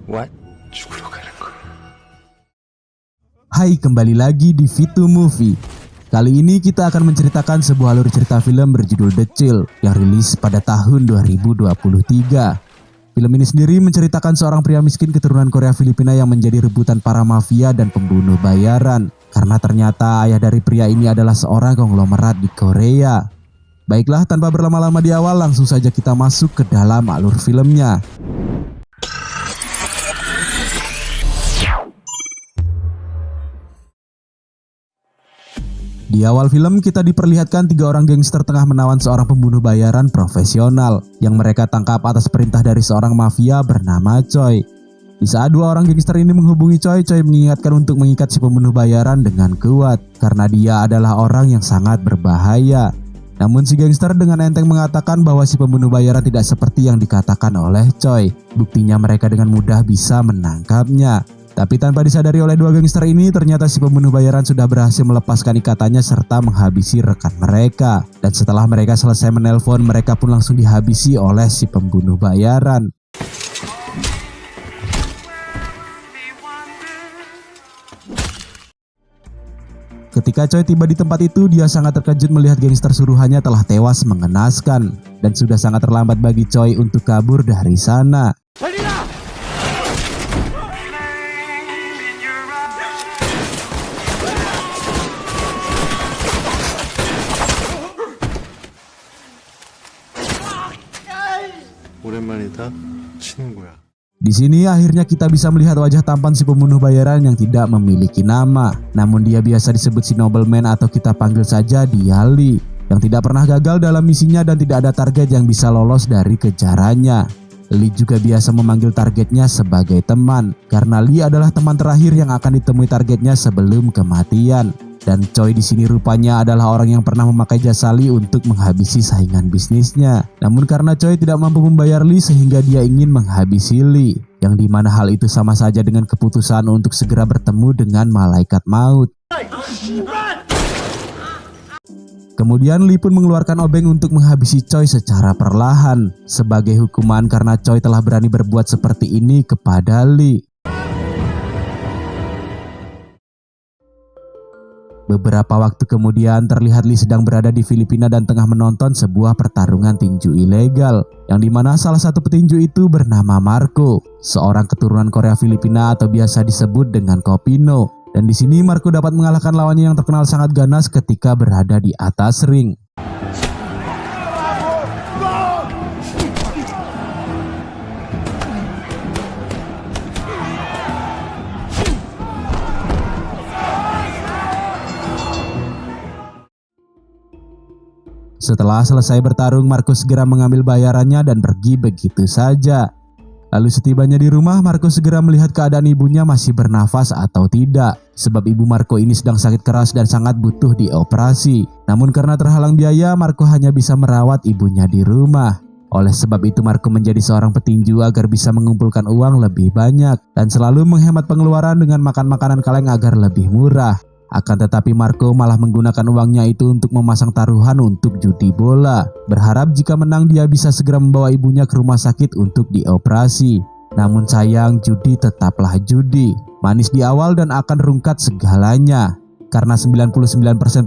What? 죽으러 가는 거야. Hai, kembali lagi di Vitu Movie. Kali ini kita akan menceritakan sebuah alur cerita film berjudul The Chill yang rilis pada tahun 2023. Film ini sendiri menceritakan seorang pria miskin keturunan Korea Filipina yang menjadi rebutan para mafia dan pembunuh bayaran. Karena ternyata ayah dari pria ini adalah seorang konglomerat di Korea. Baiklah, tanpa berlama-lama di awal, langsung saja kita masuk ke dalam alur filmnya. Di awal film kita diperlihatkan 3 orang gangster tengah menawan seorang pembunuh bayaran profesional yang mereka tangkap atas perintah dari seorang mafia bernama Choi. Di saat 2 orang gangster ini menghubungi Choi, Choi mengingatkan untuk mengikat si pembunuh bayaran dengan kuat karena dia adalah orang yang sangat berbahaya. Namun si gangster dengan enteng mengatakan bahwa si pembunuh bayaran tidak seperti yang dikatakan oleh Choi. Buktinya mereka dengan mudah bisa menangkapnya. Tapi tanpa disadari oleh 2 gangster ini, ternyata si pembunuh bayaran sudah berhasil melepaskan ikatannya serta menghabisi rekan mereka. Dan setelah mereka selesai menelpon, mereka pun langsung dihabisi oleh si pembunuh bayaran. Ketika Choi tiba di tempat itu, dia sangat terkejut melihat gangster suruhannya telah tewas mengenaskan. Dan sudah sangat terlambat bagi Choi untuk kabur dari sana. 오랜만이다. 친구야. Di sini akhirnya kita bisa melihat wajah tampan si pembunuh bayaran yang tidak memiliki nama. Namun dia biasa disebut si Nobleman atau kita panggil saja dia Lee, yang tidak pernah gagal dalam misinya dan tidak ada target yang bisa lolos dari kejarannya. Lee juga biasa memanggil targetnya sebagai teman, karena Lee adalah teman terakhir yang akan ditemui targetnya sebelum kematian. Dan Choi di sini rupanya adalah orang yang pernah memakai jasa Lee untuk menghabisi saingan bisnisnya. Namun karena Choi tidak mampu membayar Lee sehingga dia ingin menghabisi Lee. Yang dimana hal itu sama saja dengan keputusan untuk segera bertemu dengan malaikat maut. Kemudian Lee pun mengeluarkan obeng untuk menghabisi Choi secara perlahan. Sebagai hukuman karena Choi telah berani berbuat seperti ini kepada Lee. Beberapa waktu kemudian terlihat Lee sedang berada di Filipina dan tengah menonton sebuah pertarungan tinju ilegal, yang dimana salah satu petinju itu bernama Marco, seorang keturunan Korea Filipina atau biasa disebut dengan Kopino. Dan di sini Marco dapat mengalahkan lawannya yang terkenal sangat ganas ketika berada di atas ring. Setelah selesai bertarung, Marco segera mengambil bayarannya dan pergi begitu saja. Lalu setibanya di rumah, Marco segera melihat keadaan ibunya masih bernafas atau tidak. Sebab ibu Marco ini sedang sakit keras dan sangat butuh dioperasi. Namun karena terhalang biaya, Marco hanya bisa merawat ibunya di rumah. Oleh sebab itu Marco menjadi seorang petinju agar bisa mengumpulkan uang lebih banyak. Dan selalu menghemat pengeluaran dengan makan makanan kaleng agar lebih murah. Akan tetapi Marco malah menggunakan uangnya itu untuk memasang taruhan untuk judi bola. Berharap jika menang dia bisa segera membawa ibunya ke rumah sakit untuk dioperasi. Namun sayang, judi tetaplah judi. Manis di awal dan akan rungkat segalanya. Karena 99%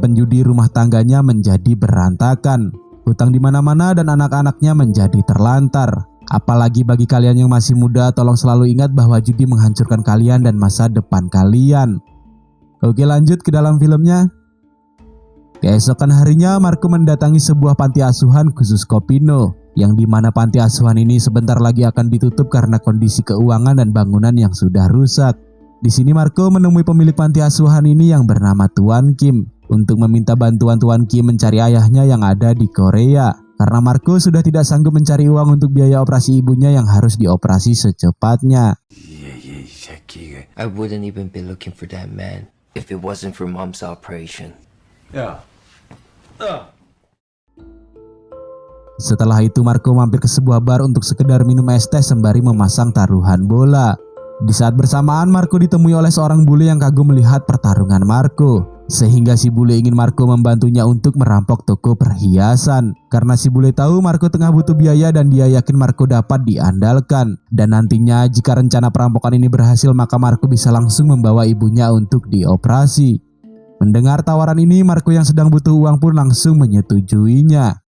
penjudi rumah tangganya menjadi berantakan. Hutang di mana-mana dan anak-anaknya menjadi terlantar. Apalagi bagi kalian yang masih muda, tolong selalu ingat bahwa judi menghancurkan kalian dan masa depan kalian. Oke, lanjut ke dalam filmnya. Keesokan harinya Marco mendatangi sebuah panti asuhan khusus Kopino, yang dimana panti asuhan ini sebentar lagi akan ditutup karena kondisi keuangan dan bangunan yang sudah rusak. Di sini Marco menemui pemilik panti asuhan ini yang bernama Tuan Kim untuk meminta bantuan Tuan Kim mencari ayahnya yang ada di Korea. Karena Marco sudah tidak sanggup mencari uang untuk biaya operasi ibunya yang harus dioperasi secepatnya. I wouldn't even be looking for that man if it wasn't for mom's operation. Setelah itu Marco mampir ke sebuah bar untuk sekedar minum es teh sembari memasang taruhan bola. Di saat bersamaan Marco ditemui oleh seorang bule yang kagum melihat pertarungan Marco. Sehingga si bule ingin Marco membantunya untuk merampok toko perhiasan. Karena si bule tahu Marco tengah butuh biaya dan dia yakin Marco dapat diandalkan. Dan nantinya jika rencana perampokan ini berhasil maka Marco bisa langsung membawa ibunya untuk dioperasi. Mendengar tawaran ini, Marco yang sedang butuh uang pun langsung menyetujuinya.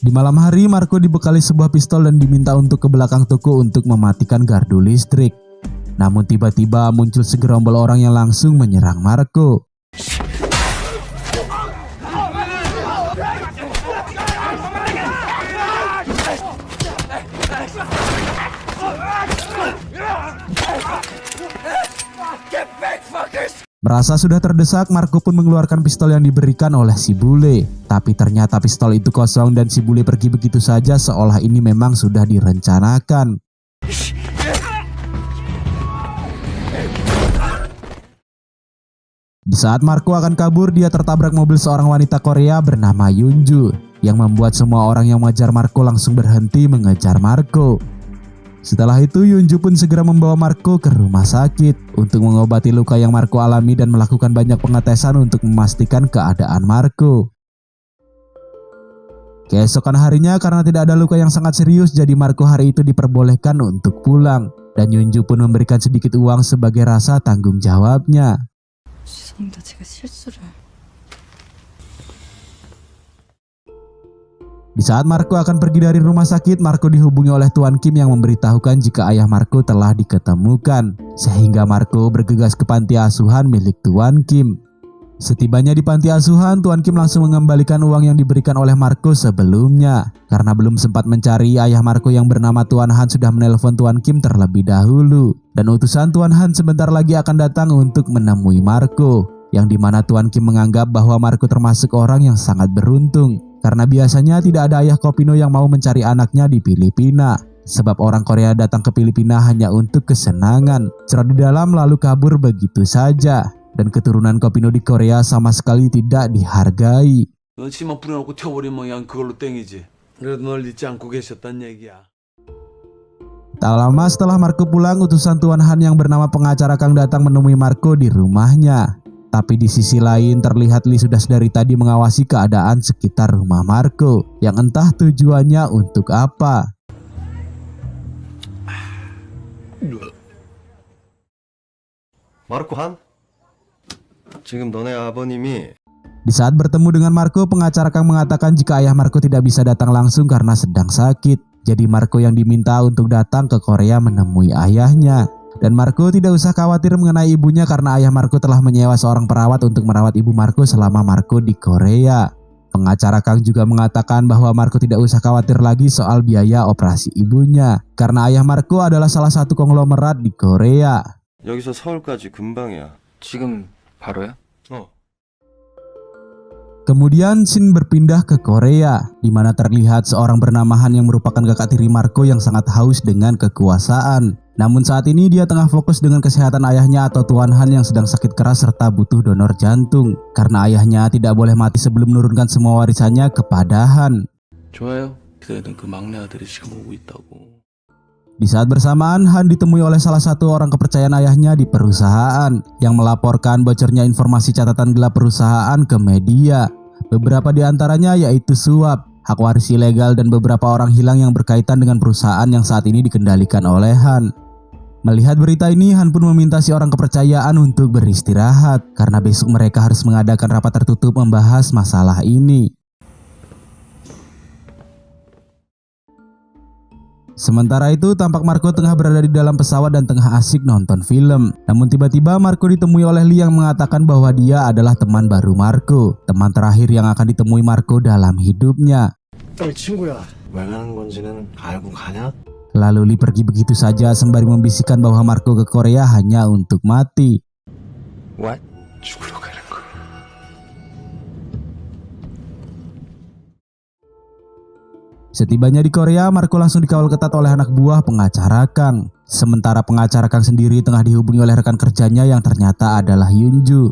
Di malam hari, Marco dibekali sebuah pistol dan diminta untuk ke belakang toko untuk mematikan gardu listrik. Namun tiba-tiba muncul segerombol orang yang langsung menyerang Marco. Merasa sudah terdesak, Marco pun mengeluarkan pistol yang diberikan oleh si bule. Tapi ternyata pistol itu kosong dan si bule pergi begitu saja seolah ini memang sudah direncanakan. Di saat Marco akan kabur, dia tertabrak mobil seorang wanita Korea bernama Yunju, yang membuat semua orang yang mengejar Marco langsung berhenti mengejar Marco. Setelah itu Yunju pun segera membawa Marco ke rumah sakit untuk mengobati luka yang Marco alami dan melakukan banyak pengetesan untuk memastikan keadaan Marco. Keesokan harinya karena tidak ada luka yang sangat serius, jadi Marco hari itu diperbolehkan untuk pulang. Dan Yunju pun memberikan sedikit uang sebagai rasa tanggung jawabnya. Di saat Marco akan pergi dari rumah sakit, Marco dihubungi oleh Tuan Kim yang memberitahukan jika ayah Marco telah diketemukan. Sehingga Marco bergegas ke panti asuhan milik Tuan Kim. Setibanya di panti asuhan, Tuan Kim langsung mengembalikan uang yang diberikan oleh Marco sebelumnya. Karena belum sempat mencari, ayah Marco yang bernama Tuan Han sudah menelpon Tuan Kim terlebih dahulu. Dan utusan Tuan Han sebentar lagi akan datang untuk menemui Marco. Yang dimana Tuan Kim menganggap bahwa Marco termasuk orang yang sangat beruntung. Karena biasanya tidak ada ayah Kopino yang mau mencari anaknya di Filipina. Sebab orang Korea datang ke Filipina hanya untuk kesenangan, cerot di dalam lalu kabur begitu saja. Dan keturunan Kopino di Korea sama sekali tidak dihargai. 너 치마 뿌려놓고 튀어버리면 그냥 그걸로 땡이지. 그래도 널 잊지 않고 계셨단 얘기야. Tak lama setelah Marco pulang, utusan Tuan Han yang bernama pengacara Kang datang menemui Marco di rumahnya. Tapi di sisi lain terlihat Lee sudah dari tadi mengawasi keadaan sekitar rumah Marco, yang entah tujuannya untuk apa. 마르코 한? 지금 너네 아버님이 Di saat bertemu dengan Marco, pengacara Kang mengatakan jika ayah Marco tidak bisa datang langsung karena sedang sakit. Jadi Marco yang diminta untuk datang ke Korea menemui ayahnya. Dan Marco tidak usah khawatir mengenai ibunya karena ayah Marco telah menyewa seorang perawat untuk merawat ibu Marco selama Marco di Korea. Pengacara Kang juga mengatakan bahwa Marco tidak usah khawatir lagi soal biaya operasi ibunya. Karena ayah Marco adalah salah satu konglomerat di Korea. 여기서 서울까지 금방이야. 지금 바로요? Kemudian scene berpindah ke Korea, di mana terlihat seorang bernama Han yang merupakan kakak tiri Marco yang sangat haus dengan kekuasaan. Namun saat ini dia tengah fokus dengan kesehatan ayahnya atau Tuan Han yang sedang sakit keras serta butuh donor jantung. Karena ayahnya tidak boleh mati sebelum menurunkan semua warisannya kepada Han. 좋아요. 기다리던 그 막내 아들이 지금 오고 있다고. Di saat bersamaan, Han ditemui oleh salah satu orang kepercayaan ayahnya di perusahaan yang melaporkan bocornya informasi catatan gelap perusahaan ke media. Beberapa di antaranya yaitu suap, hak waris ilegal, dan beberapa orang hilang yang berkaitan dengan perusahaan yang saat ini dikendalikan oleh Han. Melihat berita ini, Han pun meminta si orang kepercayaan untuk beristirahat karena besok mereka harus mengadakan rapat tertutup membahas masalah ini. Sementara itu, tampak Marco tengah berada di dalam pesawat dan tengah asik nonton film. Namun tiba-tiba Marco ditemui oleh Lee yang mengatakan bahwa dia adalah teman baru Marco, teman terakhir yang akan ditemui Marco dalam hidupnya. 친구야. 왜 가는 건지는 알고 가냐? Lalu Lee pergi begitu saja sembari membisikkan bahwa Marco ke Korea hanya untuk mati. What? 죽으러 가는 거야. Setibanya di Korea, Marco langsung dikawal ketat oleh anak buah pengacara Kang. Sementara pengacara Kang sendiri tengah dihubungi oleh rekan kerjanya yang ternyata adalah Yunju.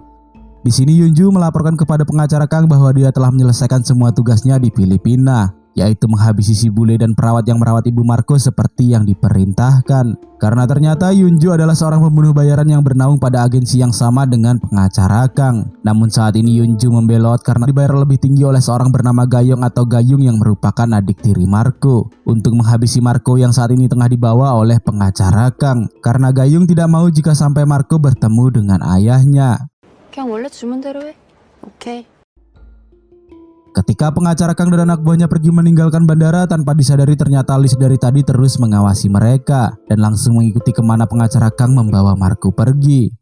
Di sini Yunju melaporkan kepada pengacara Kang bahwa dia telah menyelesaikan semua tugasnya di Filipina. yaitu menghabisi si bule dan perawat yang merawat ibu Marco seperti yang diperintahkan. Karena ternyata Yunju adalah seorang pembunuh bayaran yang bernaung pada agensi yang sama dengan pengacara Kang. Namun saat ini Yunju membelot karena dibayar lebih tinggi oleh seorang bernama Gayong atau Gayung yang merupakan adik tiri Marco untuk menghabisi Marco yang saat ini tengah dibawa oleh pengacara Kang. Karena Gayung tidak mau jika sampai Marco bertemu dengan ayahnya. 그냥 원래 주문 대로 해. 오케이. Ketika pengacara Kang dan anak buahnya pergi meninggalkan bandara, tanpa disadari ternyata Liz dari tadi terus mengawasi mereka dan langsung mengikuti kemana pengacara Kang membawa Marco pergi.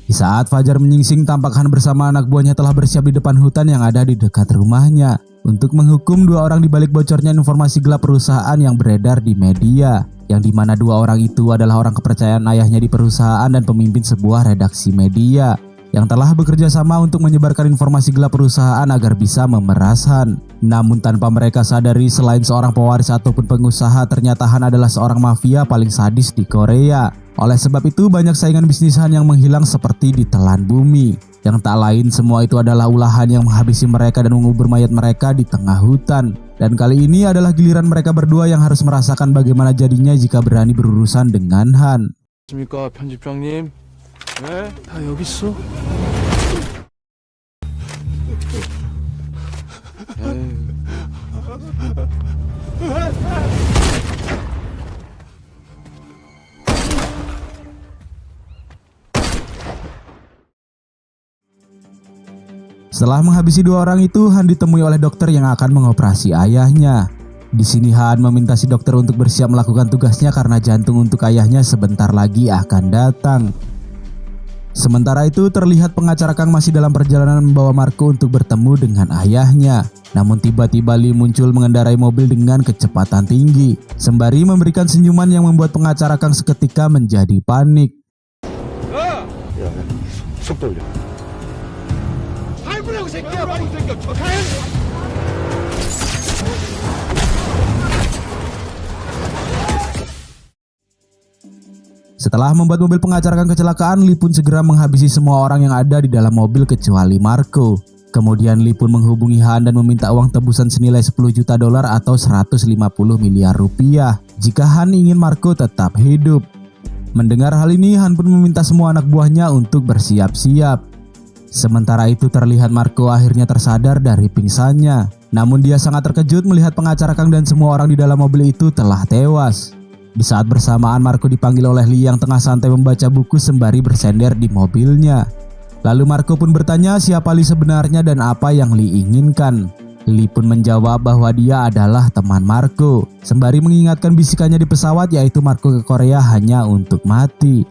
Di saat fajar menyingsing, tampak Han bersama anak buahnya telah bersiap di depan hutan yang ada di dekat rumahnya untuk menghukum dua orang di balik bocornya informasi gelap perusahaan yang beredar di media, yang dimana dua orang itu adalah orang kepercayaan ayahnya di perusahaan dan pemimpin sebuah redaksi media yang telah bekerja sama untuk menyebarkan informasi gelap perusahaan agar bisa memeras Han. Namun tanpa mereka sadari, selain seorang pewaris ataupun pengusaha, ternyata Han adalah seorang mafia paling sadis di Korea. Oleh sebab itu banyak saingan bisnis Han yang menghilang seperti ditelan bumi. Yang tak lain semua itu adalah ulahan yang menghabisi mereka dan mengubur mayat mereka di tengah hutan. Dan kali ini adalah giliran mereka berdua yang harus merasakan bagaimana jadinya jika berani berurusan dengan Han. 안녕하십니까 편집장님. 네? 다 여기 있어? Setelah menghabisi dua orang itu, Han ditemui oleh dokter yang akan mengoperasi ayahnya. Di sini Han meminta si dokter untuk bersiap melakukan tugasnya karena jantung untuk ayahnya sebentar lagi akan datang. Sementara itu terlihat pengacara Kang masih dalam perjalanan membawa Marco untuk bertemu dengan ayahnya. Namun tiba-tiba Lee muncul mengendarai mobil dengan kecepatan tinggi, sembari memberikan senyuman yang membuat pengacara Kang seketika menjadi panik. 속 돌려. Setelah membuat mobil pengacara Kang kecelakaan, Lee pun segera menghabisi semua orang yang ada di dalam mobil kecuali Marco. Kemudian Lee pun menghubungi Han dan meminta uang tebusan senilai 10 juta dolar atau 150 miliar rupiah jika Han ingin Marco tetap hidup. Mendengar hal ini, Han pun meminta semua anak buahnya untuk bersiap-siap. Sementara itu terlihat Marco akhirnya tersadar dari pingsannya. Namun dia sangat terkejut melihat pengacara Kang dan semua orang di dalam mobil itu telah tewas. Di saat bersamaan Marco dipanggil oleh Lee yang tengah santai membaca buku sembari bersender di mobilnya. Lalu Marco pun bertanya siapa Lee sebenarnya dan apa yang Lee inginkan. Lee pun menjawab bahwa dia adalah teman Marco, sembari mengingatkan bisikannya di pesawat yaitu Marco ke Korea hanya untuk mati.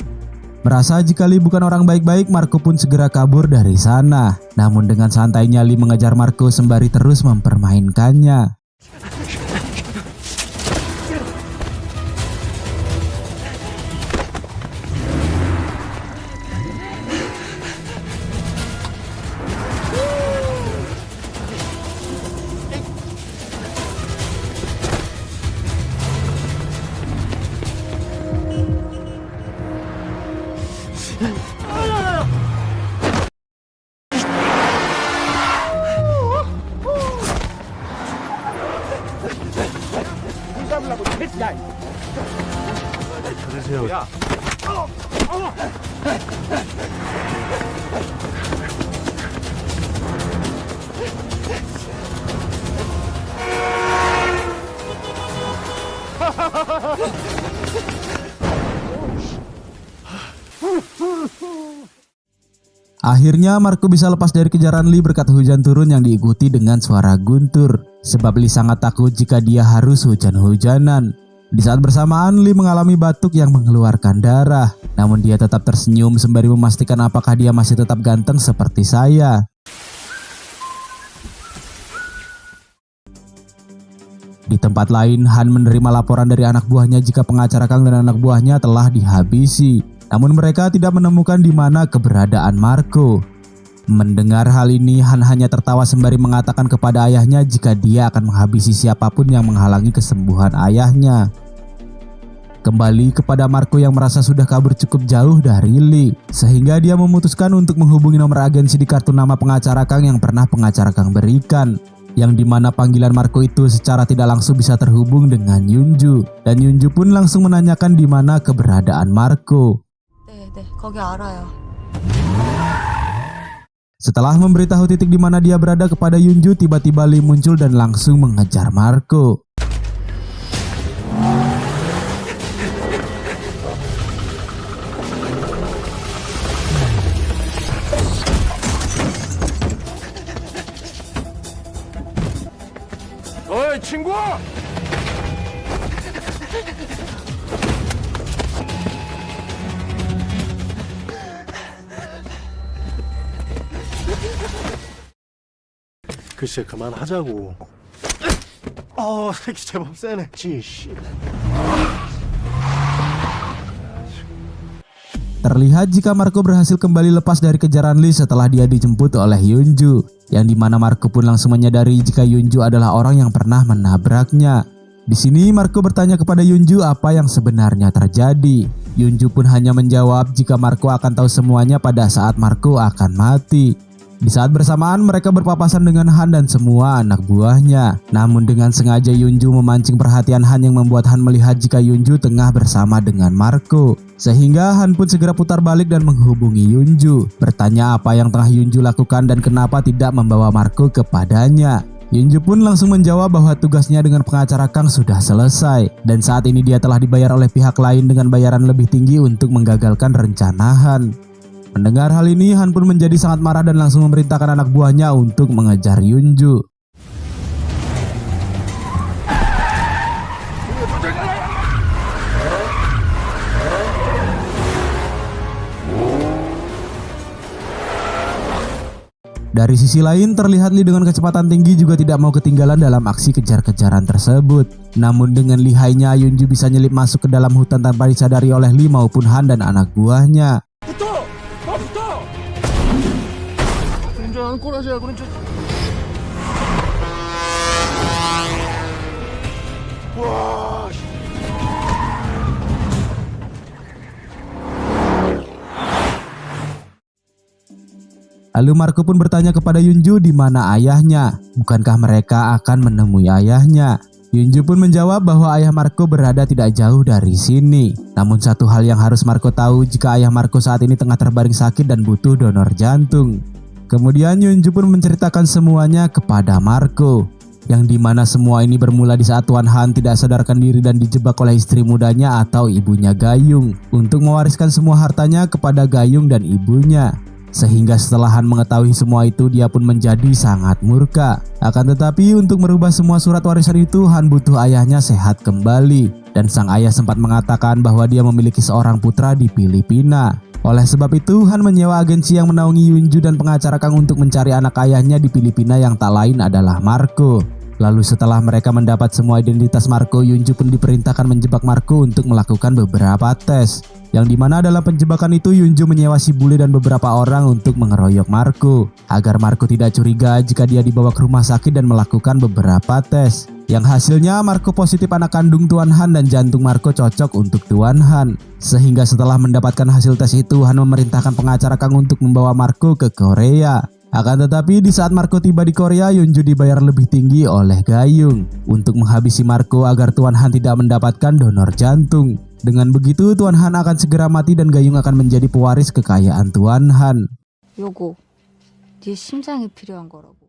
Merasa jika Lee bukan orang baik-baik, Marco pun segera kabur dari sana. Namun dengan santainya Lee mengejar Marco sembari terus mempermainkannya. Akhirnya Marco bisa lepas dari kejaran Lee berkat hujan turun yang diikuti dengan suara guntur. Sebab Lee sangat takut jika dia harus hujan-hujanan. Di saat bersamaan Lee mengalami batuk yang mengeluarkan darah. Namun dia tetap tersenyum sembari memastikan apakah dia masih tetap ganteng seperti saya. Di tempat lain, Han menerima laporan dari anak buahnya jika pengacara Kang dan anak buahnya telah dihabisi. Namun mereka tidak menemukan di mana keberadaan Marco. Mendengar hal ini, Han hanya tertawa sembari mengatakan kepada ayahnya jika dia akan menghabisi siapapun yang menghalangi kesembuhan ayahnya. kembali kepada Marco yang merasa sudah kabur cukup jauh dari Lee. Sehingga dia memutuskan untuk menghubungi nomor agensi di kartu nama pengacara Kang yang pernah pengacara Kang berikan. Yang dimana panggilan Marco itu secara tidak langsung bisa terhubung dengan Yunju. Dan Yunju pun langsung menanyakan di mana keberadaan Marco. 네, 거기 알아요. Setelah memberitahu titik di mana dia berada kepada Yunju, tiba-tiba Lee muncul dan langsung mengejar Marco. 어이 친구! 글쎄 그만하자고. 새끼 제법 세네. 씨. Terlihat jika Marco berhasil kembali lepas dari kejaran Lee setelah dia dijemput oleh Yunju, yang dimana Marco pun langsung menyadari jika Yunju adalah orang yang pernah menabraknya. Di sini Marco bertanya kepada Yunju apa yang sebenarnya terjadi. Yunju pun hanya menjawab jika Marco akan tahu semuanya pada saat Marco akan mati. Di saat bersamaan mereka berpapasan dengan Han dan semua anak buahnya. Namun dengan sengaja Yunju memancing perhatian Han yang membuat Han melihat jika Yunju tengah bersama dengan Marco. Sehingga Han pun segera putar balik dan menghubungi Yunju, bertanya apa yang tengah Yunju lakukan dan kenapa tidak membawa Marco kepadanya. Yunju pun langsung menjawab bahwa tugasnya dengan pengacara Kang sudah selesai dan saat ini dia telah dibayar oleh pihak lain dengan bayaran lebih tinggi untuk menggagalkan rencana Han. Mendengar hal ini, Han pun menjadi sangat marah dan langsung memerintahkan anak buahnya untuk mengejar Yunju. Dari sisi lain, terlihat Lee dengan kecepatan tinggi juga tidak mau ketinggalan dalam aksi kejar-kejaran tersebut. Namun dengan lihainya, Yunju bisa nyelip masuk ke dalam hutan tanpa disadari oleh Lee maupun Han dan anak buahnya. Lalu Marco pun bertanya kepada Yunju di mana ayahnya. Bukankah mereka akan menemui ayahnya? Yunju pun menjawab bahwa ayah Marco berada tidak jauh dari sini. Namun satu hal yang harus Marco tahu jika ayah Marco saat ini tengah terbaring sakit dan butuh donor jantung. Kemudian Yunju pun menceritakan semuanya kepada Marco. Yang dimana semua ini bermula di saat Tuan Han tidak sadarkan diri dan dijebak oleh istri mudanya atau ibunya Gayung untuk mewariskan semua hartanya kepada Gayung dan ibunya. Sehingga setelah Han mengetahui semua itu, dia pun menjadi sangat murka. Akan tetapi untuk merubah semua surat warisan itu, Han butuh ayahnya sehat kembali. Dan sang ayah sempat mengatakan bahwa dia memiliki seorang putra di Filipina. Oleh sebab itu, Han menyewa agensi yang menaungi Yunju dan pengacara Kang untuk mencari anak ayahnya di Filipina yang tak lain adalah Marco. Lalu setelah mereka mendapat semua identitas Marco, Yunju pun diperintahkan menjebak Marco untuk melakukan beberapa tes. Yang dimana dalam penjebakan itu Yunju menyewa si bule dan beberapa orang untuk mengeroyok Marco agar Marco tidak curiga jika dia dibawa ke rumah sakit dan melakukan beberapa tes. Yang hasilnya Marco positif anak kandung Tuan Han dan jantung Marco cocok untuk Tuan Han. Sehingga setelah mendapatkan hasil tes itu, Han memerintahkan pengacara Kang untuk membawa Marco ke Korea. Akan tetapi di saat Marco tiba di Korea, Yunju dibayar lebih tinggi oleh Gayung untuk menghabisi Marco agar Tuan Han tidak mendapatkan donor jantung. Dengan begitu Tuan Han akan segera mati dan Gayung akan menjadi pewaris kekayaan Tuan Han. 요거 네 심장이 필요한 거라고.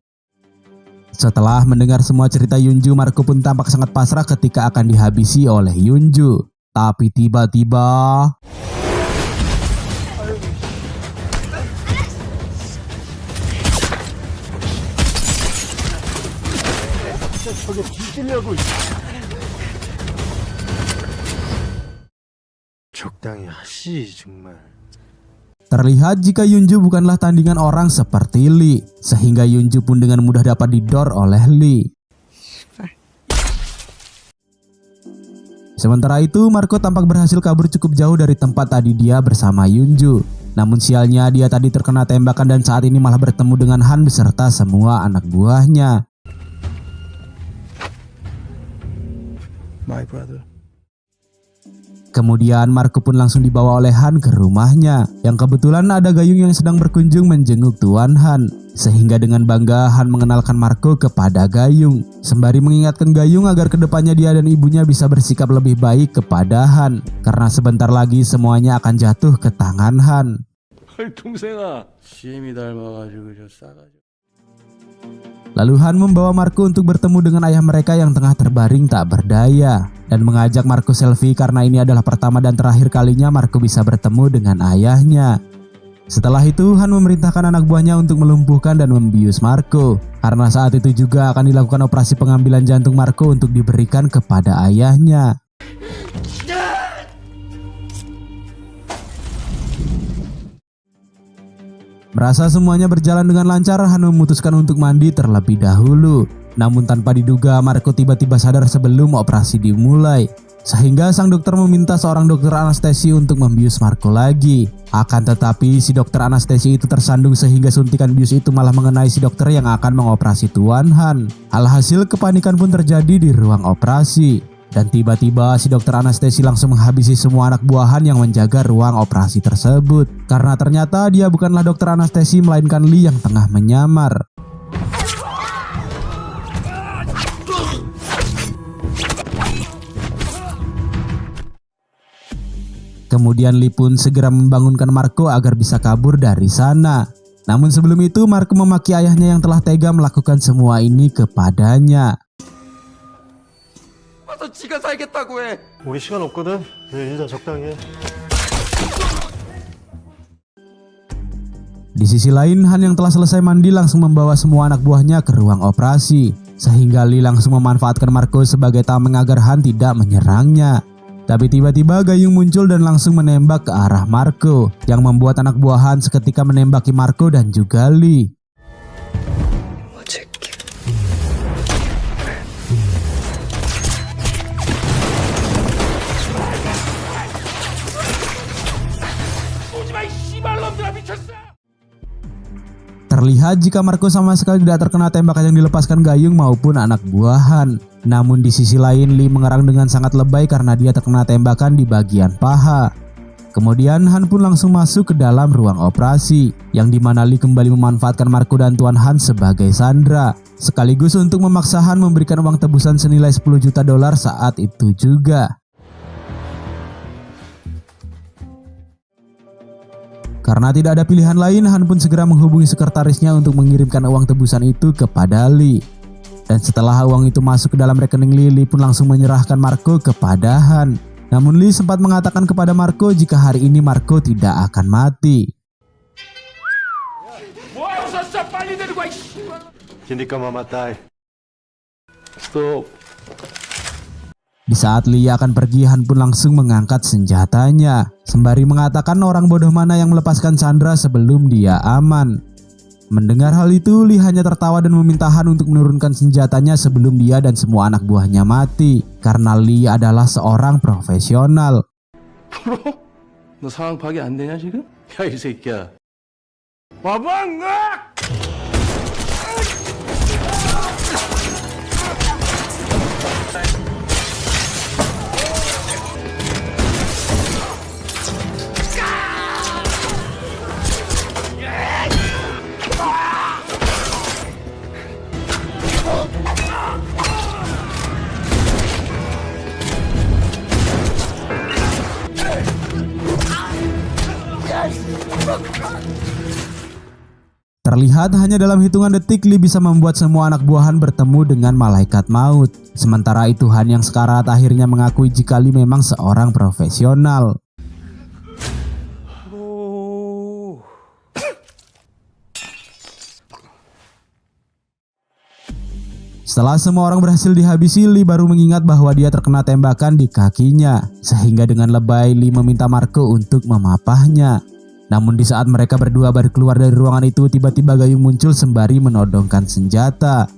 Setelah mendengar semua cerita Yunju, Marco pun tampak sangat pasrah ketika akan dihabisi oleh Yunju. Tapi tiba-tiba 적당히 하시 정말. terlihat jika Yunju bukanlah tandingan orang seperti Lee, sehingga Yunju pun dengan mudah dapat didor oleh Lee. Sementara itu, Marco tampak berhasil kabur cukup jauh dari tempat tadi dia bersama Yunju. Namun sialnya dia tadi terkena tembakan dan saat ini malah bertemu dengan Han beserta semua anak buahnya. My brother. Kemudian Marco pun langsung dibawa oleh Han ke rumahnya, yang kebetulan ada Gayung yang sedang berkunjung menjenguk Tuan Han. Sehingga dengan bangga Han mengenalkan Marco kepada Gayung, sembari mengingatkan Gayung agar kedepannya dia dan ibunya bisa bersikap lebih baik kepada Han, karena sebentar lagi semuanya akan jatuh ke tangan Han. 아이 동생아 시엠이 닮아가지고 저 싸가지고. Lalu Han membawa Marco untuk bertemu dengan ayah mereka yang tengah terbaring tak berdaya, dan mengajak Marco selfie karena ini adalah pertama dan terakhir kalinya Marco bisa bertemu dengan ayahnya. Setelah itu Han memerintahkan anak buahnya untuk melumpuhkan dan membius Marco, karena saat itu juga akan dilakukan operasi pengambilan jantung Marco untuk diberikan kepada ayahnya. Merasa semuanya berjalan dengan lancar, Han memutuskan untuk mandi terlebih dahulu. Namun tanpa diduga Marco tiba-tiba sadar sebelum operasi dimulai. Sehingga sang dokter meminta seorang dokter anestesi untuk membius Marco lagi. Akan tetapi si dokter anestesi itu tersandung sehingga suntikan bius itu malah mengenai si dokter yang akan mengoperasi Tuan Han. Alhasil kepanikan pun terjadi di ruang operasi. Dan tiba-tiba si dokter anestesi langsung menghabisi semua anak buahan yang menjaga ruang operasi tersebut. Karena ternyata dia bukanlah dokter anestesi melainkan Lee yang tengah menyamar. Kemudian Lee pun segera membangunkan Marco agar bisa kabur dari sana. Namun sebelum itu Marco memaki ayahnya yang telah tega melakukan semua ini kepadanya. 와서 지가 살겠다고 해. 우리 시간 없거든. 일단 적당히 해. Di sisi lain, Han yang telah selesai mandi langsung membawa semua anak buahnya ke ruang operasi. Sehingga Lee langsung memanfaatkan Marco sebagai tameng agar Han tidak menyerangnya. Tapi tiba-tiba Gayung muncul dan langsung menembak ke arah Marco, yang membuat anak buah Han seketika menembaki Marco dan juga Lee. Terlihat jika Marco sama sekali tidak terkena tembakan yang dilepaskan Gayung maupun anak buahan. Namun di sisi lain Lee mengerang dengan sangat lebay karena dia terkena tembakan di bagian paha. Kemudian Han pun langsung masuk ke dalam ruang operasi, yang dimana Lee kembali memanfaatkan Marco dan Tuan Han sebagai sandera, sekaligus untuk memaksa Han memberikan uang tebusan senilai $10 juta saat itu juga. Karena tidak ada pilihan lain, Han pun segera menghubungi sekretarisnya untuk mengirimkan uang tebusan itu kepada Lee. Dan setelah uang itu masuk ke dalam rekening Lee, Lee pun langsung menyerahkan Marco kepada Han. Namun Lee sempat mengatakan kepada Marco jika hari ini Marco tidak akan mati. Hindi ka mamatay. Stop. Di saat Lee akan pergi, Han pun langsung mengangkat senjatanya, sembari mengatakan orang bodoh mana yang melepaskan Chandra sebelum dia aman. Mendengar hal itu, Lee hanya tertawa dan meminta Han untuk menurunkan senjatanya sebelum dia dan semua anak buahnya mati, karena Lee adalah seorang profesional. 너 상황 파악이 안 되냐 지금? 야 이 새끼야. 와방아! Terlihat hanya dalam hitungan detik Lee bisa membuat semua anak buahan bertemu dengan malaikat maut. Sementara itu Han yang sekarat akhirnya mengakui jika Lee memang seorang profesional. Setelah semua orang berhasil dihabisi, Lee baru mengingat bahwa dia terkena tembakan di kakinya. Sehingga dengan lebay Lee meminta Marco untuk memapahnya. Namun di saat mereka berdua baru keluar dari ruangan itu, tiba-tiba Gayung muncul sembari menodongkan senjata.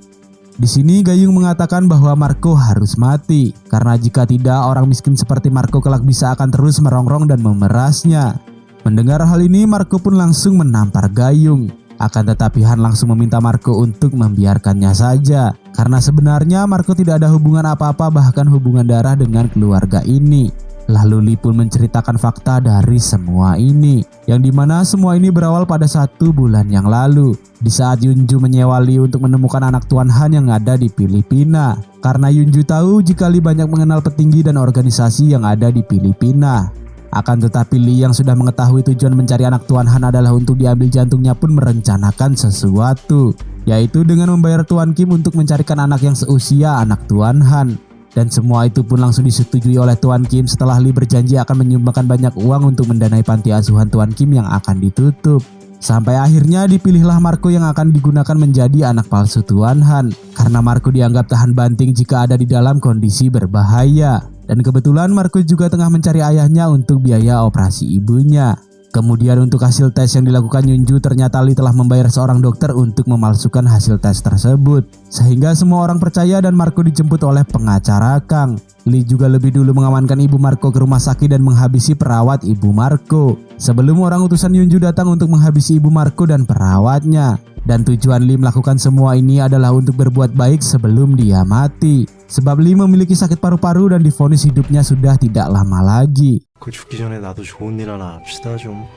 Di sini Gayung mengatakan bahwa Marco harus mati, karena jika tidak orang miskin seperti Marco kelak bisa akan terus merongrong dan memerasnya. Mendengar hal ini, Marco pun langsung menampar Gayung. Akan tetapi Han langsung meminta Marco untuk membiarkannya saja, Karena sebenarnya Marco tidak ada hubungan apa-apa, bahkan hubungan darah dengan keluarga ini. Lalu Lee pun menceritakan fakta dari semua ini, yang dimana semua ini berawal pada 1 bulan yang lalu, di saat Yunju menyewa Lee untuk menemukan anak Tuan Han yang ada di Filipina. Karena Yunju tahu jika Lee banyak mengenal petinggi dan organisasi yang ada di Filipina. Akan tetapi Lee yang sudah mengetahui tujuan mencari anak Tuan Han adalah untuk diambil jantungnya pun merencanakan sesuatu, yaitu dengan membayar Tuan Kim untuk mencarikan anak yang seusia anak Tuan Han. Dan semua itu pun langsung disetujui oleh Tuan Kim setelah Lee berjanji akan menyumbangkan banyak uang untuk mendanai panti asuhan Tuan Kim yang akan ditutup. Sampai akhirnya dipilihlah Marco yang akan digunakan menjadi anak palsu Tuan Han. Karena Marco dianggap tahan banting jika ada di dalam kondisi berbahaya. Dan kebetulan Marco juga tengah mencari ayahnya untuk biaya operasi ibunya. Kemudian untuk hasil tes yang dilakukan Yunju, ternyata Lee telah membayar seorang dokter untuk memalsukan hasil tes tersebut. Sehingga semua orang percaya dan Marco dijemput oleh pengacara Kang. Lee juga lebih dulu mengamankan ibu Marco ke rumah sakit dan menghabisi perawat ibu Marco. Sebelum orang utusan Yunju datang untuk menghabisi ibu Marco dan perawatnya. Dan tujuan Lee melakukan semua ini adalah untuk berbuat baik sebelum dia mati. Sebab Lee memiliki sakit paru-paru dan divonis hidupnya sudah tidak lama lagi. 그 죽기 전에 나도 좋은 일 하나 합시다 좀.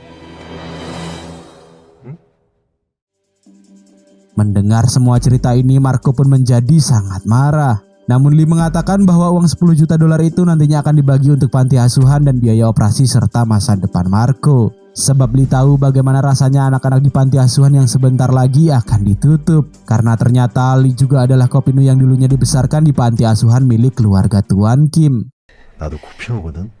Mendengar semua cerita ini, Marco pun menjadi sangat marah. Namun Lee mengatakan bahwa uang 10 juta dolar itu nantinya akan dibagi untuk panti asuhan dan biaya operasi serta masa depan Marco. Sebab Lee tahu bagaimana rasanya anak-anak di panti asuhan yang sebentar lagi akan ditutup. Karena ternyata Lee juga adalah Kopinu yang dulunya dibesarkan di panti asuhan milik keluarga Tuan Kim. 나도 코피노거든.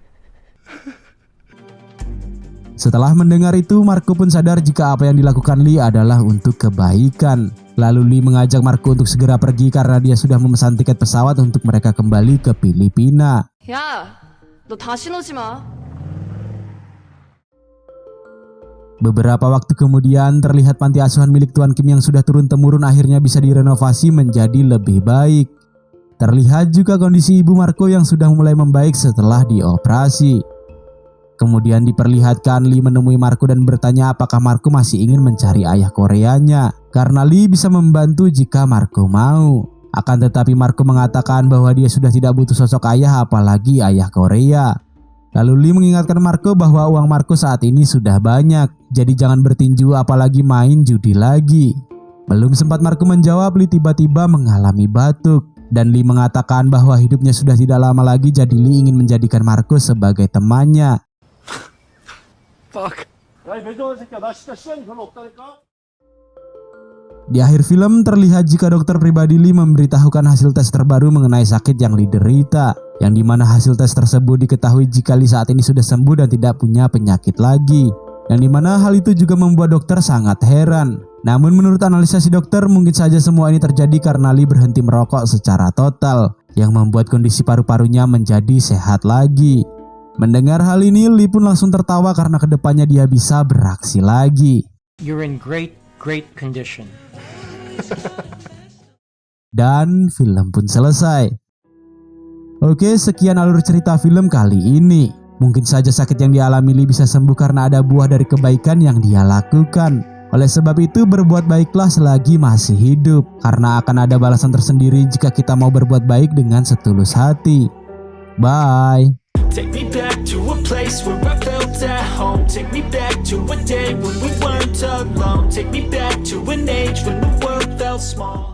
Setelah mendengar itu, Marco pun sadar jika apa yang dilakukan Lee adalah untuk kebaikan. Lalu Lee mengajak Marco untuk segera pergi karena dia sudah memesan tiket pesawat untuk mereka kembali ke Filipina. 야, 너 다시 오지 마. Beberapa waktu kemudian terlihat panti asuhan milik Tuan Kim yang sudah turun-temurun akhirnya bisa direnovasi menjadi lebih baik. Terlihat juga kondisi ibu Marco yang sudah mulai membaik setelah dioperasi. Kemudian diperlihatkan Lee menemui Marco dan bertanya apakah Marco masih ingin mencari ayah Koreanya. Karena Lee bisa membantu jika Marco mau. Akan tetapi Marco mengatakan bahwa dia sudah tidak butuh sosok ayah apalagi ayah Korea. Lalu Lee mengingatkan Marco bahwa uang Marco saat ini sudah banyak. Jadi jangan bertinju apalagi main judi lagi. Belum sempat Marco menjawab, Lee tiba-tiba mengalami batuk. Dan Lee mengatakan bahwa hidupnya sudah tidak lama lagi, jadi Lee ingin menjadikan Marco sebagai temannya. Di akhir film terlihat jika dokter pribadi Lee memberitahukan hasil tes terbaru mengenai sakit yang Lee derita, yang dimana hasil tes tersebut diketahui jika Lee saat ini sudah sembuh dan tidak punya penyakit lagi, yang dimana hal itu juga membuat dokter sangat heran. Namun menurut analisa si dokter, mungkin saja semua ini terjadi karena Lee berhenti merokok secara total, yang membuat kondisi paru-parunya menjadi sehat lagi. Mendengar hal ini, Lee pun langsung tertawa karena kedepannya dia bisa beraksi lagi. You're in great condition. Dan film pun selesai. Oke, sekian alur cerita film kali ini. Mungkin saja sakit yang dialami Lee bisa sembuh karena ada buah dari kebaikan yang dia lakukan. Oleh sebab itu, berbuat baiklah selagi masih hidup, karena akan ada balasan tersendiri jika kita mau berbuat baik dengan setulus hati. Bye. Take me back to a place where I felt at home. Take me back to a day when we weren't alone. Take me back to an age when the world felt small.